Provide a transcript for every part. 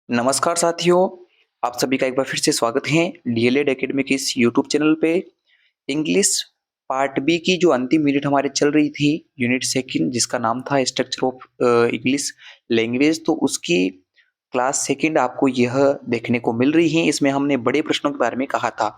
नमस्कार साथियों, आप सभी का एक बार फिर से स्वागत है डीएलएड एकेडमी के इस यूट्यूब चैनल पे। इंग्लिश पार्ट बी की जो अंतिम यूनिट हमारी चल रही थी, यूनिट सेकंड जिसका नाम था स्ट्रक्चर ऑफ इंग्लिश लैंग्वेज, तो उसकी क्लास सेकंड आपको यह देखने को मिल रही है। इसमें हमने बड़े प्रश्नों के बारे में कहा था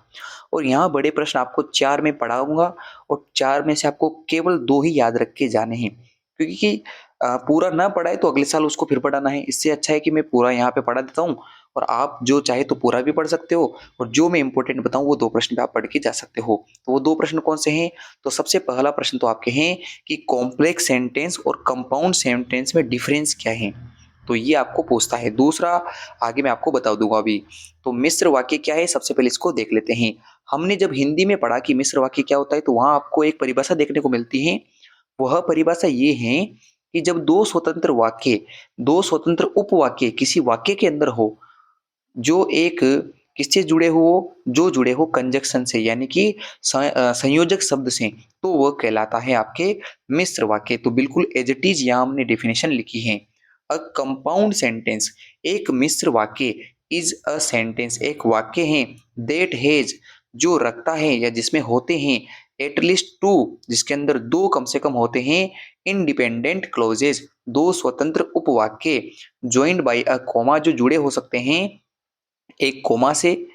और यहाँ बड़े प्रश्न आपको 4 में पढ़ाऊँगा और 4 में से आपको केवल 2 ही याद रख के जाने हैं। क्योंकि पूरा ना पढ़ाए तो अगले साल उसको फिर पढ़ाना है। इससे अच्छा है कि मैं पूरा यहाँ पे पढ़ा देता हूँ और आप जो चाहे तो पूरा भी पढ़ सकते हो और जो मैं इम्पोर्टेंट बताऊँ वो 2 प्रश्न पे आप पढ़ के जा सकते हो। तो वो 2 प्रश्न कौन से हैं? तो सबसे पहला प्रश्न तो आपके हैं कि कॉम्प्लेक्स सेंटेंस और कंपाउंड सेंटेंस में डिफरेंस क्या है? तो ये आपको पूछता है। दूसरा आगे मैं आपको बता दूँगा अभी। तो मिश्र वाक्य क्या है? सबसे पहले इसको देख लेते हैं। हमने जब हिंदी में पढ़ा कि मिश्र वाक्य क्या होता है, तो वहाँ आपको एक परिभाषा देखने को मिलती है। वह परिभाषा ये है कि जब 2 स्वतंत्र वाक्य, 2 स्वतंत्र उपवाक्य किसी वाक्य के अंदर हो, जो एक किससे जुड़े हो? जो जुड़े हो कंजंक्शन से, यानी कि संयोजक शब्द से, तो वह कहलाता है आपके मिश्र वाक्य। तो बिल्कुल एज़ इट इज़ यहाँ हमने डेफिनिशन लिखी है। अ कंपाउंड सेंटेंस, एक मिश्र वाक्य, इज़ अ सेंटेंस, एक वाक्य है, दैट हैज़, जो रखता है या जिसमें होते हैं, एट लीस्ट 2, जिसके अंदर 2 कम से कम होते हैं, इंडिपेंडेंट क्लॉजेज़, 2 स्वतंत्र उपवाक्य, जॉइंड बाय अ कॉमा, जो जुड़े हो सकते हैं एक कोमा से,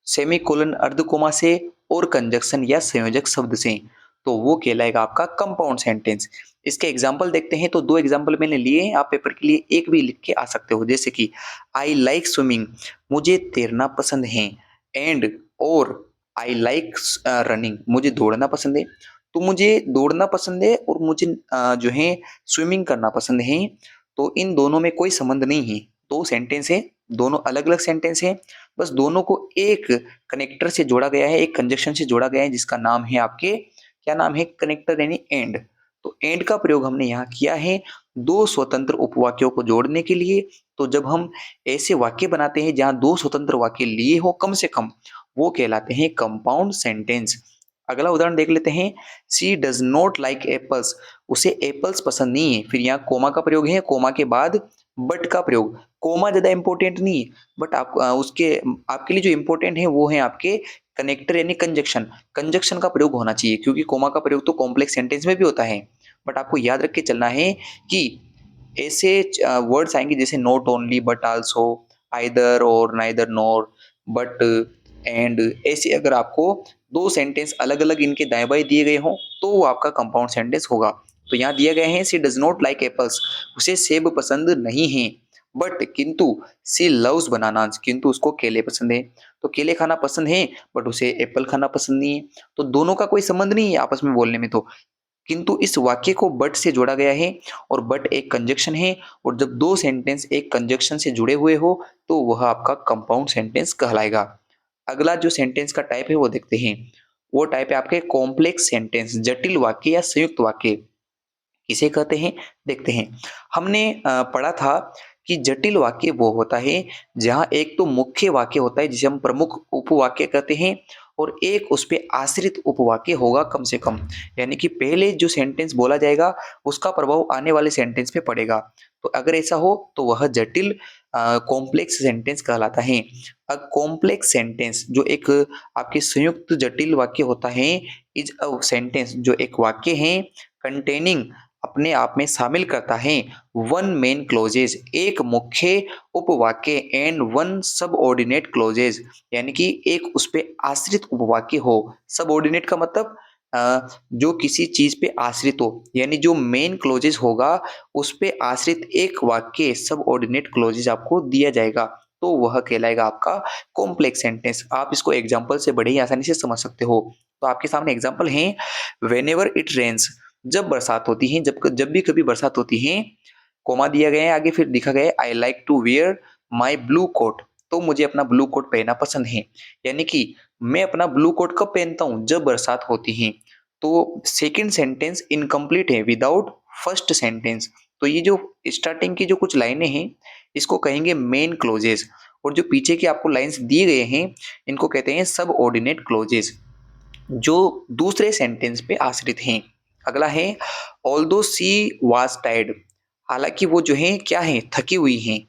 सेमीकोलन अर्ध कोमा से और कंजक्शन या संयोजक शब्द से, तो वो कहलाएगा आपका कंपाउंड सेंटेंस। इसके एग्जाम्पल देखते हैं। तो 2 एग्जाम्पल मैंने लिए हैं, आप पेपर के लिए एक भी लिख के आ सकते हो। जैसे कि आई लाइक स्विमिंग, मुझे तैरना पसंद है, एंड और आई लाइक रनिंग, मुझे दौड़ना पसंद है। तो मुझे दौड़ना पसंद है और मुझे जो है स्विमिंग करना पसंद है, तो इन दोनों में कोई संबंध नहीं है। 2 सेंटेंस है, दोनों अलग-अलग सेंटेंस हैं, बस दोनों को एक कनेक्टर से जोड़ा गया है, एक कंजक्शन से जोड़ा गया है, जिसका नाम है आपके, क्या नाम है? कनेक्टर यानी एंड। तो एंड का प्रयोग हमने यहाँ किया है 2 स्वतंत्र उपवाक्यों को जोड़ने के लिए। तो जब हम ऐसे वाक्य बनाते हैं जहाँ 2 स्वतंत्र वाक्य लिए हो कम से कम, वो कहलाते हैं कंपाउंड सेंटेंस। अगला उदाहरण देख लेते हैं। She does not like apples, उसे एप्पल्स पसंद नहीं है। फिर यहाँ कोमा का प्रयोग है, कोमा के बाद बट का प्रयोग। कोमा ज़्यादा इंपॉर्टेंट नहीं है, बट आप उसके आपके लिए जो इम्पोर्टेंट है वो है आपके कनेक्टर यानी कंजक्शन। कंजक्शन का प्रयोग होना चाहिए, क्योंकि कोमा का प्रयोग तो कॉम्प्लेक्स सेंटेंस में भी होता है। बट आपको याद रख के चलना है कि ऐसे वर्ड्स आएंगे जैसे not only, but also, either और, नाइदर नॉर, बट, एंड, ऐसे अगर आपको 2 सेंटेंस अलग अलग इनके दाएं बाएं दिए गए हों, तो वो आपका कंपाउंड सेंटेंस होगा। तो यहाँ दिए गए हैं, सी डज नॉट लाइक एप्पल्स, उसे सेब पसंद नहीं है, बट किंतु सी लव्स बनानास, किंतु उसको केले पसंद है। तो केले खाना पसंद है, बट उसे एप्पल खाना पसंद नहीं है। तो दोनों का कोई संबंध नहीं है आपस में बोलने में, तो किंतु इस वाक्य को बट से जोड़ा गया है और बट एक कंजक्शन है, और जब 2 सेंटेंस एक कंजक्शन से जुड़े हुए हो, तो वह आपका कंपाउंड सेंटेंस कहलाएगा। अगला जो सेंटेंस का टाइप है वो देखते हैं। वो टाइप है आपके कॉम्प्लेक्स सेंटेंस, जटिल वाक्य या संयुक्त वाक्य किसे कहते हैं, देखते हैं। हमने पढ़ा था कि जटिल वाक्य वो होता है जहाँ एक तो मुख्य वाक्य होता है जिसे हम प्रमुख उपवाक्य कहते हैं, और एक उस पे आश्रित उपवाक्य होगा कम से कम, यानी कि पहले जो सेंटेंस बोला जाएगा उसका प्रभाव आने वाले सेंटेंस पे पड़ेगा। तो अगर ऐसा हो तो वह जटिल कॉम्प्लेक्स सेंटेंस कहलाता है। अ कॉम्प्लेक्स सेंटेंस जो एक आपके संयुक्त जटिल वाक्य होता है, इज अ सेंटेंस जो एक वाक्य है कंटेनिंग, अपने आप में शामिल करता है, वन मेन क्लोजेज, एक मुख्य उपवाक्य, एंड वन सबऑर्डिनेट क्लोजेज, यानी कि एक उस पे आश्रित उपवाक्य हो। सबऑर्डिनेट का मतलब जो किसी चीज पे आश्रित हो, यानी जो मेन क्लोजेज होगा उस पे आश्रित एक वाक्य सबऑर्डिनेट क्लोजेज आपको दिया जाएगा, तो वह कहलाएगा आपका कॉम्प्लेक्स सेंटेंस। आप इसको एग्जाम्पल से बड़े ही आसानी से समझ सकते हो। तो आपके सामने एग्जाम्पल है, वेनेवर इट रेन्स, जब बरसात होती है, जब भी कभी बरसात होती है, कोमा दिया गया है, आगे फिर लिखा गया है I like to wear my blue coat, तो मुझे अपना ब्लू कोट पहनना पसंद है। यानी कि मैं अपना ब्लू कोट कब पहनता हूँ, जब बरसात होती है। तो सेकंड सेंटेंस इनकम्प्लीट है विदाउट फर्स्ट सेंटेंस। तो ये जो स्टार्टिंग की जो कुछ लाइनें हैं इसको कहेंगे मेन क्लोजेस, और जो पीछे की आपको लाइंस दिए गए हैं इनको कहते हैं सब ऑर्डिनेट क्लोजेस, जो दूसरे सेंटेंस पे आश्रित हैं। अगला है ऑल्दो सी वाज टायर्ड, हालांकि वो जो है क्या है, थकी हुई हैं।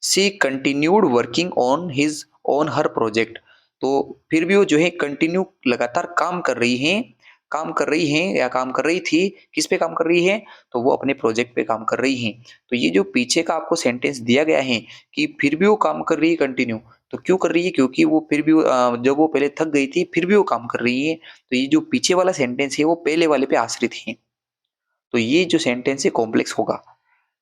She continued working on his on her project. तो फिर भी वो जो है कंटिन्यू लगातार काम कर रही हैं या काम कर रही थी, किस पे काम कर रही है, तो वो अपने प्रोजेक्ट पे काम कर रही हैं। तो ये जो पीछे का आपको सेंटेंस दिया गया है कि फिर भी वो काम कर रही है कंटिन्यू, तो क्यों कर रही है, क्योंकि वो फिर भी जब वो पहले थक गई थी फिर भी वो काम कर रही है। तो ये जो पीछे वाला सेंटेंस है वो पहले वाले पे आश्रित है। तो ये जो सेंटेंस है कॉम्प्लेक्स होगा।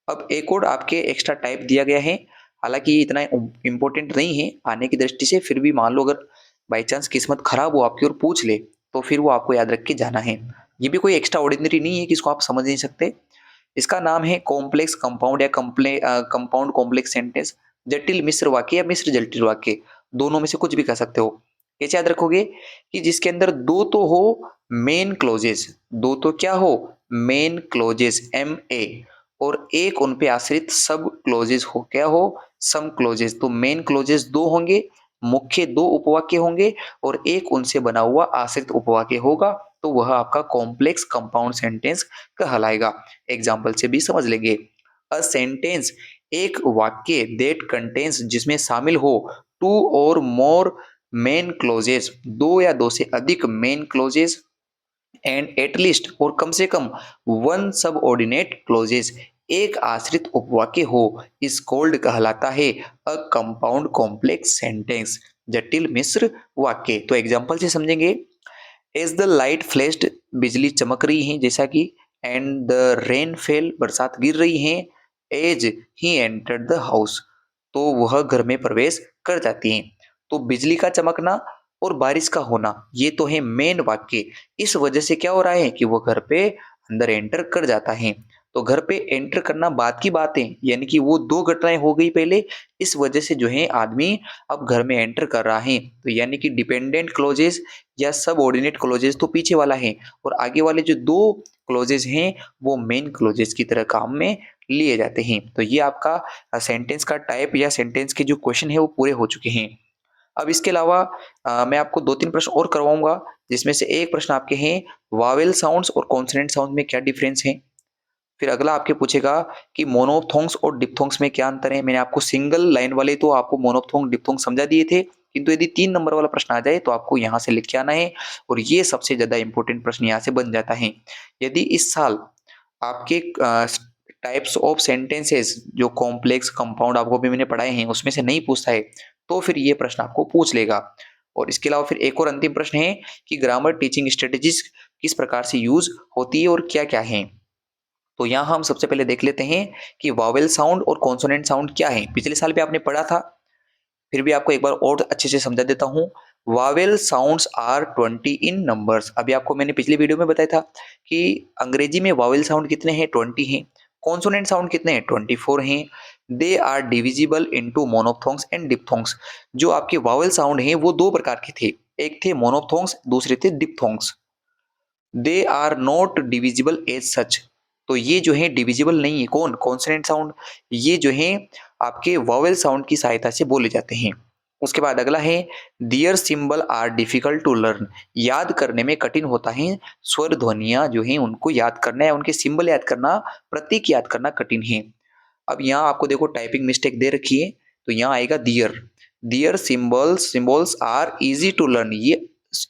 अब एक और आपके एक्स्ट्रा टाइप दिया गया है, हालांकि ये इतना इम्पोर्टेंट नहीं है आने की दृष्टि से, फिर भी मान लो अगर बाई चांस किस्मत खराब हो आपकी और पूछ ले, तो फिर वो आपको याद रख के जाना है। ये भी कोई एक्स्ट्रा ऑर्डिनरी नहीं है कि इसको आप समझ नहीं सकते। इसका नाम है कॉम्प्लेक्स कंपाउंड या कंपाउंड कॉम्प्लेक्स सेंटेंस, जटिल मिश्र वाक्य या मिश्र जटिल वाक्य, दोनों में से कुछ भी कह सकते हो। कैसे याद रखोगे कि जिसके अंदर दो तो हो मेन क्लोजेस, दो तो क्या हो मेन क्लोजेस एम ए, और एक उन पे आश्रित सब क्लोजेस हो, क्या हो सम क्लोजेस। तो मेन क्लोजेस दो होंगे, मुख्य दो उपवाक्य होंगे और एक उनसे बना हुआ आश्रित उपवाक्य होगा, तो वह आपका कॉम्प्लेक्स कंपाउंड सेंटेंस कहलाएगा। एग्जाम्पल से भी समझ लेंगे। अ सेंटेंस एक वाक्य दैट कंटेन्स जिसमें शामिल हो to or more main closes, दो या दो से अधिक मेन क्लोजेस, एंड एटलीस्ट और कम से कम वन सबऑर्डिनेट क्लोजेस, एक आश्रित उपवाक्य हो, इस कोल्ड कहलाता है अ कंपाउंड कॉम्प्लेक्स सेंटेंस, जटिल मिश्र वाक्य। तो एग्जांपल से समझेंगे। एज द लाइट फ्लैश्ड, बिजली चमक रही है जैसा कि, एंड द रेन फेल, बरसात गिर रही है, as he entered the house, तो वह घर में प्रवेश कर जाती हैं। तो बिजली का चमकना और बारिश का होना ये तो है मेन वाक्य, इस वजह से क्या हो रहा है कि वो घर पे अंदर एंटर कर जाता है। तो घर पे एंटर करना बात की बात है, यानी कि वो दो घटनाएं हो गई पहले, इस वजह से जो है आदमी अब घर में एंटर कर रहा है। तो यानी कि डिपेंडेंट क्लोजेस या सब ऑर्डिनेट क्लोजेस तो पीछे वाला है, और आगे वाले जो दो क्लोजेस हैं वो मेन क्लोजेस की तरह काम में लिए जाते हैं। तो ये आपका सेंटेंस का टाइप या सेंटेंस के जो क्वेश्चन है वो पूरे हो चुके हैं। अब इसके अलावा मैं आपको दो तीन प्रश्न और करवाऊंगा, जिसमें से एक प्रश्न आपके हैं वावेल साउंड्स और कॉन्सोनेंट साउंड में क्या डिफरेंस है। फिर अगला आपके पूछेगा कि मोनोफ्थोंग्स और डिप्थोंग्स में क्या अंतर है। मैंने आपको सिंगल लाइन वाले तो आपको मोनोफ्थोंग डिप्थोंग समझा दिए थे, किंतु यदि 3 नंबर वाला प्रश्न आ जाए तो आपको यहाँ से लिख के आना है, और ये सबसे ज़्यादा इंपॉर्टेंट प्रश्न यहाँ से बन जाता है। यदि इस साल आपके टाइप्स ऑफ सेंटेंसेस जो कॉम्प्लेक्स कंपाउंड आपको भी मैंने पढ़ाए हैं उसमें से नहीं पूछता है, तो फिर ये प्रश्न आपको पूछ लेगा। और इसके अलावा फिर एक और अंतिम प्रश्न है कि ग्रामर टीचिंग स्ट्रेटेजीज किस प्रकार से यूज होती है और क्या-क्या हैं। तो यहाँ हम सबसे पहले देख लेते हैं कि वावेल साउंड और कॉन्सोनेंट साउंड क्या है। पिछले साल भी आपने पढ़ा था, फिर भी आपको एक बार और अच्छे से समझा देता हूँ। Vowel sounds are 20 in numbers. अभी आपको मैंने पिछली वीडियो में बताया था कि अंग्रेजी में वावेल साउंड कितने हैं, 20 हैं। कॉन्सोनेंट साउंड कितने हैं, 24 हैं। They are divisible into monophthongs and diphthongs. जो आपके वावेल साउंड हैं वो दो प्रकार के थे, एक थे मोनोफ्थोंग्स, दूसरे थे diphthongs. They are not divisible as such. तो ये जो है डिविजिबल नहीं है, कौन, कॉन्सोनेंट साउंड, ये जो है आपके वॉवेल साउंड की सहायता से बोले जाते हैं। उसके बाद अगला है their symbols are difficult to learn. याद करने में कठिन होता है, स्वर ध्वनियां जो हैं उनको याद करना या उनके सिंबल याद करना, प्रतीक याद करना कठिन है। अब यहाँ आपको देखो टाइपिंग मिस्टेक दे रखी है, तो यहाँ आएगा their. Their symbols are easy to learn, ये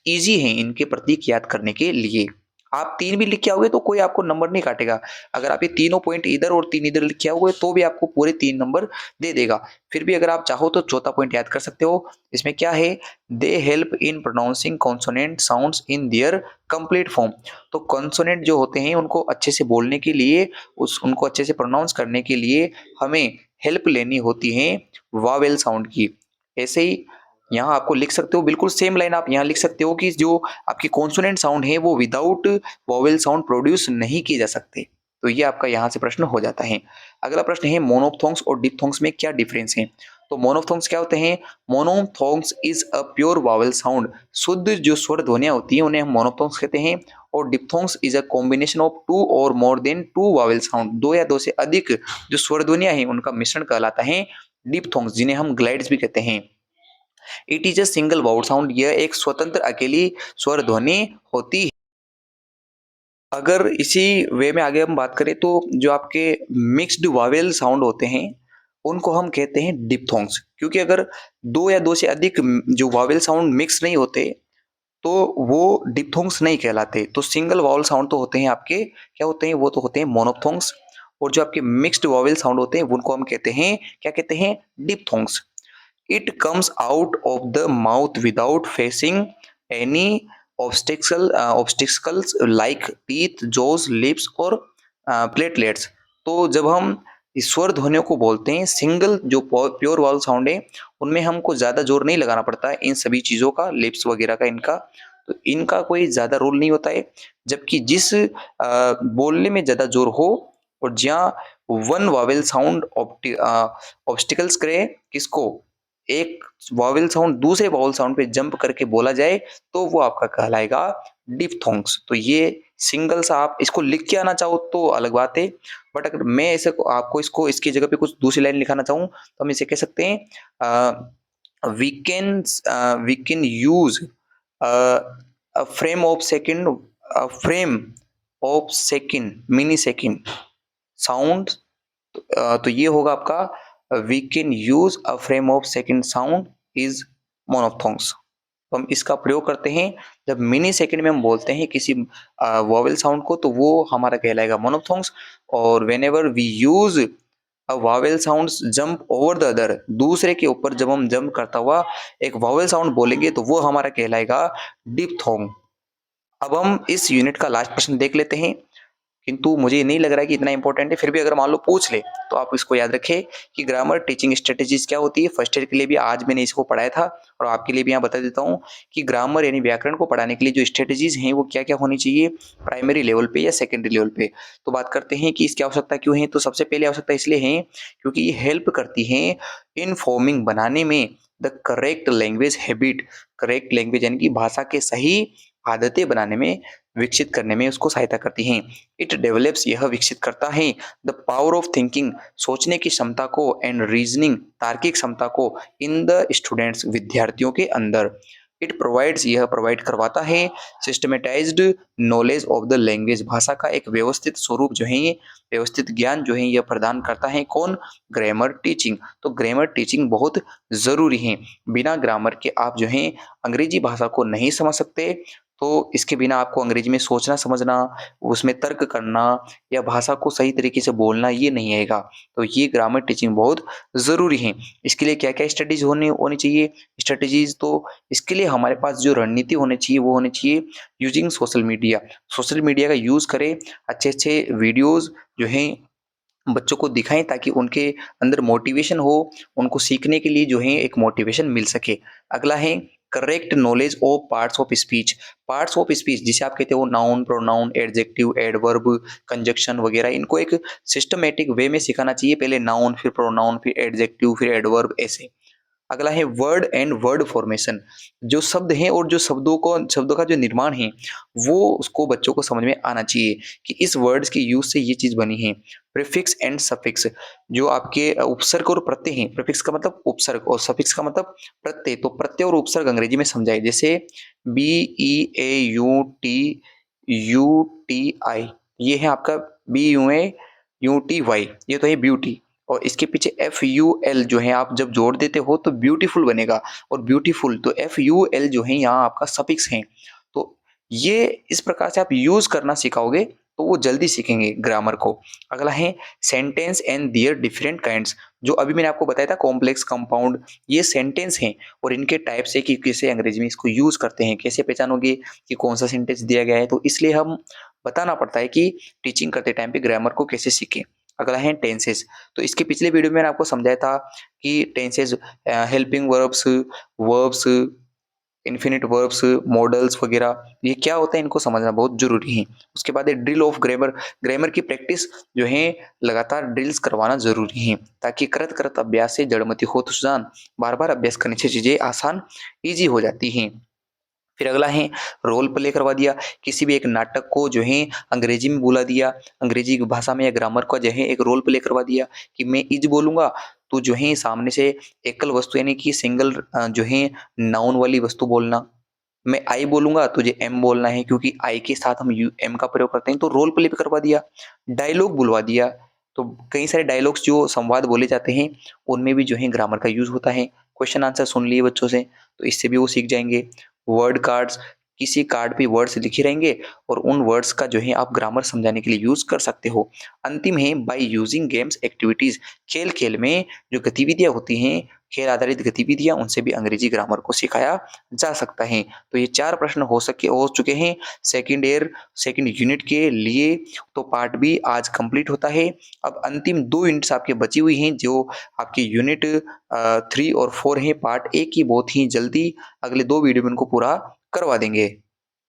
इजी हैं इनके प्रतीक याद करने के लिए। आप 3 भी लिख के आओगे तो कोई आपको नंबर नहीं काटेगा। अगर आप ये तीनों पॉइंट इधर और 3 इधर लिख के आओगे तो भी आपको पूरे 3 नंबर दे देगा। फिर भी अगर आप चाहो तो चौथा पॉइंट याद कर सकते हो। इसमें क्या है, they help in pronouncing consonant sounds in their complete form. तो कॉन्सोनेंट जो होते हैं उनको अच्छे से बोलने के लिए, उनको अच्छे से प्रोनाउंस करने के लिए हमें हेल्प लेनी होती है वावेल साउंड की। ऐसे ही यहाँ आपको लिख सकते हो, बिल्कुल सेम लाइन आप यहाँ लिख सकते हो कि जो आपकी कॉन्सोनेंट साउंड है वो विदाउट वॉवेल साउंड प्रोड्यूस नहीं किए जा सकते। तो ये आपका यहाँ से प्रश्न हो जाता है। अगला प्रश्न है मोनोफ्थोंग्स और डिप्थोंग्स में क्या डिफरेंस है। तो मोनोफ्थोंग्स क्या होते हैं, monophthongs is a pure vowel sound. शुद्ध जो स्वर ध्वनियां होती हैं उन्हें हम मोनोफ्थोंग्स कहते हैं। और diphthongs is a combination of two or more than two vowel sound. दो या दो से अधिक जो स्वर ध्वनियां हैं उनका मिश्रण कहलाता है डिप्थोंग्स, जिन्हें हम ग्लाइड्स भी कहते हैं। It is a single vowel sound, यह एक स्वतंत्र अकेली स्वर ध्वनि होती है। अगर इसी वे में आगे हम बात करें तो जो आपके मिक्स्ड वावेल साउंड होते हैं उनको हम कहते हैं डिप्थोंग्स। क्योंकि अगर 2 या 2 से अधिक जो वॉवेल साउंड मिक्स नहीं होते, तो वो डिप्थोंग्स नहीं कहलाते। तो सिंगल वॉवेल साउंड तो होते हैं आपके, क्या होते हैं? वो तो होते हैं मोनोप्थोंग्स। और जो आपके मिक्स्ड वॉवेल साउंड होते हैं, उनको हम कहते हैं, क्या कहते हैं? Diphthongs. It comes out of the mouth without facing any obstacles like teeth, jaws, lips और platelets। तो जब हम स्वर ध्वनियों को बोलते हैं, सिंगल जो प्योर वाउल साउंड है, उनमें हमको ज़्यादा जोर नहीं लगाना पड़ता है इन सभी चीज़ों का, लिप्स वगैरह का, इनका। तो इनका कोई ज़्यादा रोल नहीं होता है। जबकि जिस बोलने में ज़्यादा जोर हो और जहाँ वन वावेल साउंड ऑब्स्टिकल्स करे किसको? एक वॉवेल साउंड दूसरे वॉवेल साउंड पे जंप करके बोला जाए, तो वो आपका कहलाएगा डिप्थोंग्स। तो ये सिंगल सा, आप इसको लिख के आना चाहो तो अलग बात है, बट अगर मैं ऐसे आपको इसको इसकी जगह पे कुछ दूसरी लाइन लिखाना चाहूँ, तो हम इसे कह सकते हैं, we can use a frame of second, frame of second, mini second sound. तो ये होगा आपका, we can use a frame of second sound is monophthongs. तो हम इसका प्रयोग करते हैं जब मिनी सेकंड में हम बोलते हैं किसी वॉवेल साउंड को, तो वो हमारा कहलाएगा मोनोप्थोंग्स। और whenever we use a vowel sound jump over the other, दूसरे के ऊपर जब हम जंप करता हुआ एक वॉवेल साउंड बोलेंगे, तो वो हमारा कहलाएगा डिप्थोंग। अब हम इस यूनिट का लास्ट प्रश्न देख लेते हैं, किंतु मुझे नहीं लग रहा है कि इतना इंपॉर्टेंट है। फिर भी अगर मान लो पूछ ले, तो आप इसको याद रखें कि ग्रामर टीचिंग स्ट्रेटेजीज क्या होती है। फर्स्ट ईयर के लिए भी आज मैंने इसको पढ़ाया था, और आपके लिए भी यहाँ बता देता हूँ कि ग्रामर यानी व्याकरण को पढ़ाने के लिए जो स्ट्रेटेजीज हैं वो क्या क्या होनी चाहिए, प्राइमरी लेवल पे या सेकेंडरी लेवल पे। तो बात करते हैं कि इसकी आवश्यकता क्यों है। तो सबसे पहले आवश्यकता इसलिए है क्योंकि ये हेल्प करती है इन फॉर्मिंग, बनाने में, the correct language habit. Correct language यानी कि भाषा के सही आदतें बनाने में, विकसित करने में उसको सहायता करती हैं। इट डेवलप्स, यह विकसित करता है, द पावर ऑफ थिंकिंग, सोचने की क्षमता को, एंड रीजनिंग, तार्किक क्षमता को, इन द स्टूडेंट्स, विद्यार्थियों के अंदर। इट प्रोवाइड्स, यह प्रोवाइड करवाता है, systematised knowledge of the language, भाषा का एक व्यवस्थित स्वरूप जो है, ये व्यवस्थित ज्ञान जो है यह प्रदान करता है। कौन? Grammar teaching. तो ग्रामर टीचिंग बहुत जरूरी है। बिना ग्रामर के आप जो है अंग्रेजी भाषा को नहीं समझ सकते। तो इसके बिना आपको अंग्रेजी में सोचना समझना, उसमें तर्क करना या भाषा को सही तरीके से बोलना, ये नहीं आएगा। तो ये ग्रामर टीचिंग बहुत ज़रूरी है। इसके लिए क्या क्या स्ट्रेटेजी होनी होनी चाहिए? स्ट्रेटेजीज, तो इसके लिए हमारे पास जो रणनीति होनी चाहिए वो होनी चाहिए using social media. Social media का यूज़ करें, अच्छे अच्छे वीडियोज़ जो हैं बच्चों को दिखाएं, ताकि उनके अंदर मोटिवेशन हो, उनको सीखने के लिए जो है एक मोटिवेशन मिल सके। अगला है correct knowledge of parts of speech. Parts of speech जिसे आप कहते हो noun, pronoun, adjective, adverb, conjunction वगैरह, इनको एक सिस्टमेटिक वे में सिखाना चाहिए। पहले नाउन, फिर प्रोनाउन, फिर एडजेक्टिव, फिर एडवर्ब, ऐसे। अगला है वर्ड एंड वर्ड फॉर्मेशन। जो शब्द हैं और जो शब्दों का जो निर्माण है, वो उसको बच्चों को समझ में आना चाहिए कि इस वर्ड्स की यूज से ये चीज बनी है। प्रीफिक्स एंड सफिक्स, जो आपके उपसर्ग और प्रत्यय हैं। प्रीफिक्स का मतलब उपसर्ग और सफिक्स का मतलब प्रत्यय। तो प्रत्यय और उपसर्ग अंग्रेजी में समझाए, जैसे BEAUTUTI, ये है आपका BUAUTY, ये तो है ब्यूटी। और इसके पीछे FUL जो है, आप जब जोड़ देते हो तो ब्यूटीफुल बनेगा। और ब्यूटीफुल, तो FUL जो है यहाँ आपका सफिक्स है। तो ये इस प्रकार से आप यूज करना सिखाओगे तो वो जल्दी सीखेंगे ग्रामर को। अगला है sentence and their different kinds. जो अभी मैंने आपको बताया था कॉम्प्लेक्स, कंपाउंड, ये सेंटेंस हैं और इनके टाइप्स है कि कैसे अंग्रेजी में इसको यूज करते हैं। कैसे पहचानोगे कि कौन सा सेंटेंस दिया गया है? तो इसलिए हम बताना पड़ता है कि टीचिंग करते टाइम पे ग्रामर को कैसे सीखें। अगला है टेंसेस। तो इसके पिछले वीडियो में मैंने आपको समझाया था कि tenses, helping verbs, verbs, infinite verbs, models वगैरह, ये क्या होता है, इनको समझना बहुत जरूरी है। उसके बाद है ड्रिल ऑफ ग्रामर। ग्रामर की प्रैक्टिस जो है लगातार ड्रिल्स करवाना जरूरी है, ताकि करत करत अभ्यास से जड़मति हो तो जान। बार बार अभ्यास करने से चीजें आसान, ईजी हो जाती हैं। फिर अगला है रोल प्ले करवा दिया। किसी भी एक नाटक को जो है अंग्रेजी में बुला दिया, अंग्रेजी की भाषा में या ग्रामर का जो है एक रोल प्ले करवा दिया कि मैं इज बोलूंगा, तो जो है सामने से एकल वस्तु यानी कि सिंगल जो है नाउन वाली वस्तु बोलना। मैं आई बोलूंगा, तुझे एम बोलना है, क्योंकि आई के साथ हम एम का प्रयोग करते हैं। तो रोल प्ले भी करवा दिया, डायलॉग बुलवा दिया। तो कई सारे डायलॉग्स जो संवाद बोले जाते हैं, उनमें भी जो है ग्रामर का यूज़ होता है। क्वेश्चन आंसर सुन लिए बच्चों से, तो इससे भी वो सीख जाएँगे। वर्ड कार्ड्स, किसी कार्ड पे वर्ड्स लिखे रहेंगे और उन वर्ड्स का जो है आप ग्रामर समझाने के लिए यूज़ कर सकते हो। अंतिम है बाय यूजिंग गेम्स एक्टिविटीज़, खेल-खेल में जो गतिविधियाँ होती हैं, खेल आधारित गतिविधियाँ, उनसे भी अंग्रेजी ग्रामर को सिखाया जा सकता है। तो ये 4 प्रश्न हो चुके हैं सेकंड यूनिट के लिए। तो पार्ट बी आज कंप्लीट होता है। अब अंतिम 2 यूनिट्स आपकी बची हुई हैं जो आपकी यूनिट 3 और 4 हैं। पार्ट ए की बहुत ही जल्दी अगले 2 वीडियो में उनको पूरा करवा देंगे।